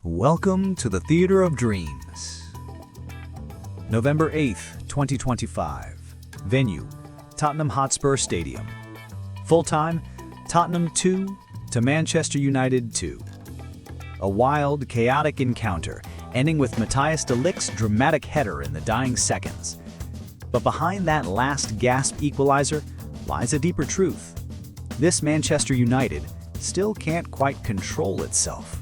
Welcome to the Theater of Dreams. November 8th, 2025. Venue, Tottenham Hotspur Stadium. Full time, Tottenham 2 to Manchester United 2. A wild, chaotic encounter, ending with Matthias de Ligt's dramatic header in the dying seconds. But behind that last gasp equalizer lies a deeper truth. This Manchester United still can't quite control itself.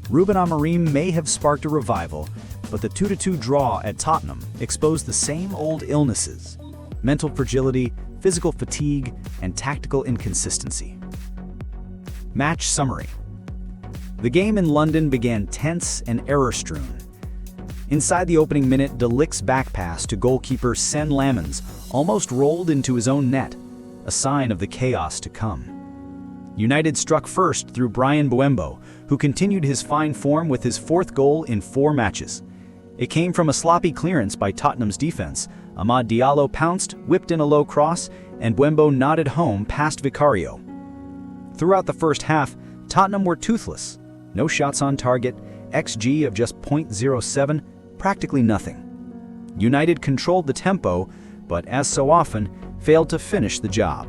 Rúben Amorim may have sparked a revival, but the 2-2 draw at Tottenham exposed the same old illnesses: mental fragility, physical fatigue, and tactical inconsistency. Match summary. The game in London began tense and error-strewn. Inside the opening minute, de Ligt's back pass to goalkeeper Sen Lammens almost rolled into his own net, a sign of the chaos to come. United struck first through Bryan Mbeumo, who continued his fine form with his fourth goal in 4 matches. It came from a sloppy clearance by Tottenham's defense. Amad Diallo pounced, whipped in a low cross, and Mbeumo nodded home past Vicario. Throughout the first half, Tottenham were toothless. No shots on target, XG of just 0.07, practically nothing. United controlled the tempo, but as so often, failed to finish the job.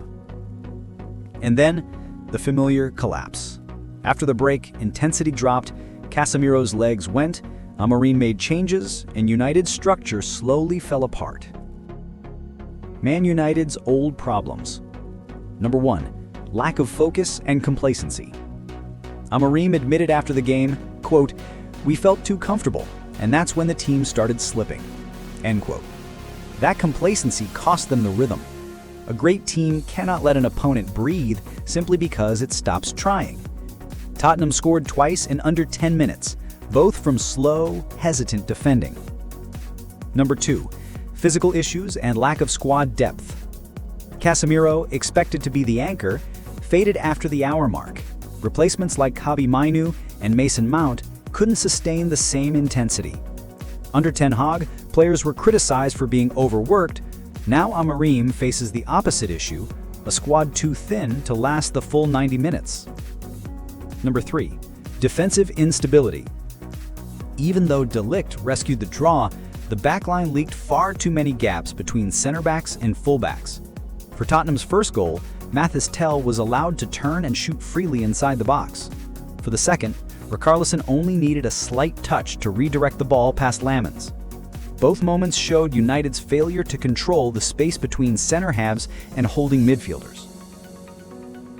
And then, the familiar collapse. After the break, intensity dropped, Casemiro's legs went, Amorim made changes, and United's structure slowly fell apart. Man United's old problems. Number 1. Lack of focus and complacency. Amorim admitted after the game, quote, "We felt too comfortable, and that's when the team started slipping." End quote. That complacency cost them the rhythm. A great team cannot let an opponent breathe simply because it stops trying. Tottenham scored twice in under 10 minutes, both from slow, hesitant defending. Number 2. Physical issues and lack of squad depth. Casemiro, expected to be the anchor, faded after the hour mark. Replacements like Kobbie Mainoo and Mason Mount couldn't sustain the same intensity. Under Ten Hag, players were criticized for being overworked. Now Amorim faces the opposite issue, a squad too thin to last the full 90 minutes. Number 3. Defensive instability. Even though de Ligt rescued the draw, the backline leaked far too many gaps between center-backs and full-backs. For Tottenham's first goal, Mathys Tel was allowed to turn and shoot freely inside the box. For the second, Richarlison only needed a slight touch to redirect the ball past Lammens. Both moments showed United's failure to control the space between center halves and holding midfielders.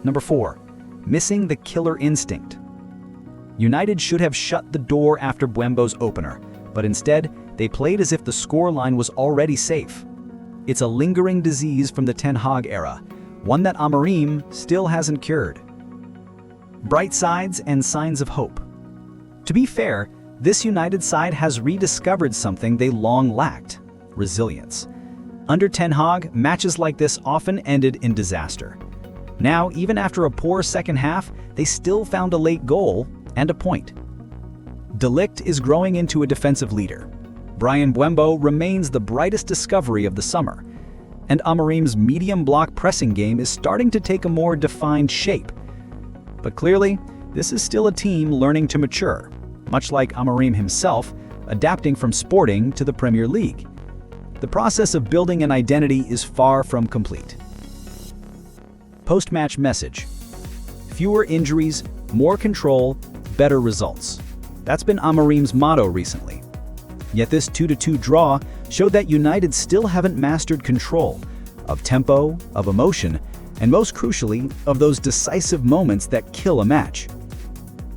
Number 4. Missing the killer instinct. United should have shut the door after Mbeumo's opener, but instead, they played as if the scoreline was already safe. It's a lingering disease from the Ten Hag era, one that Amorim still hasn't cured. Bright sides and signs of hope. To be fair, this United side has rediscovered something they long lacked: resilience. Under Ten Hag, matches like this often ended in disaster. Now, even after a poor second half, they still found a late goal and a point. De Ligt is growing into a defensive leader. Bryan Mbeumo remains the brightest discovery of the summer. And Amorim's medium block pressing game is starting to take a more defined shape. But clearly, this is still a team learning to mature, much like Amorim himself, adapting from Sporting to the Premier League. The process of building an identity is far from complete. Post-match message. Fewer injuries, more control, better results. That's been Amorim's motto recently. Yet this 2-2 draw showed that United still haven't mastered control of tempo, of emotion, and most crucially, of those decisive moments that kill a match.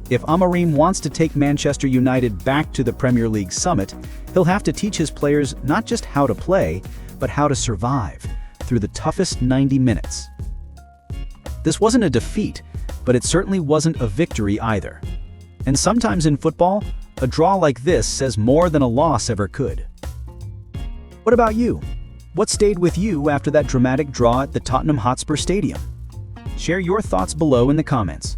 If Amorim wants to take Manchester United back to the Premier League summit, he'll have to teach his players not just how to play, but how to survive through the toughest 90 minutes. This wasn't a defeat, but it certainly wasn't a victory either. And sometimes in football, a draw like this says more than a loss ever could. What about you? What stayed with you after that dramatic draw at the Tottenham Hotspur Stadium? Share your thoughts below in the comments.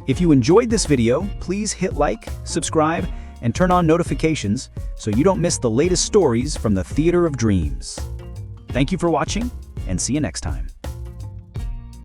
If you enjoyed this video, please hit like, subscribe, and turn on notifications so you don't miss the latest stories from the Theater of Dreams. Thank you for watching, and see you next time.